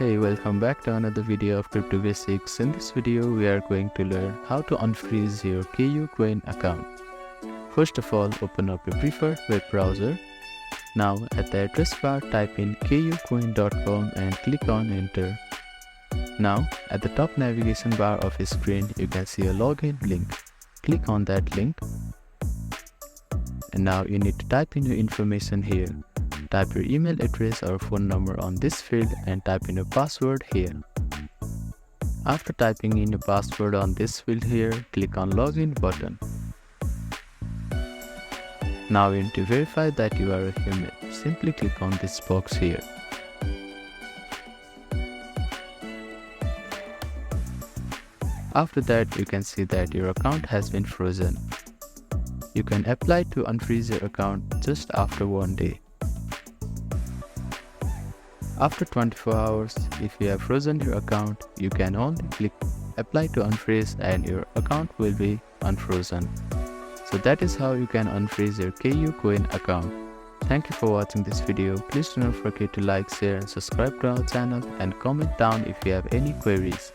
Hey, welcome back to another video of Crypto Basics. In this video, we are going to learn how to unfreeze your KuCoin account. First of all, open up your preferred web browser. Now, at the address bar, type in kucoin.com and click on enter. Now, at the top navigation bar of your screen, you can see a login link. Click on that link. And now you need to type in your information here. Type your email address or phone number on this field and type in your password here. After typing in your password on this field here, click on login button. Now you need to verify that you are a human. Simply click on this box here. After that, you can see that your account has been frozen. You can apply to unfreeze your account just after 1 day. After 24 hours, if you have frozen your account, you can only click apply to unfreeze and your account will be unfrozen. So that is how you can unfreeze your KuCoin account. Thank you for watching this video. Please do not forget to like, share and subscribe to our channel and comment down if you have any queries.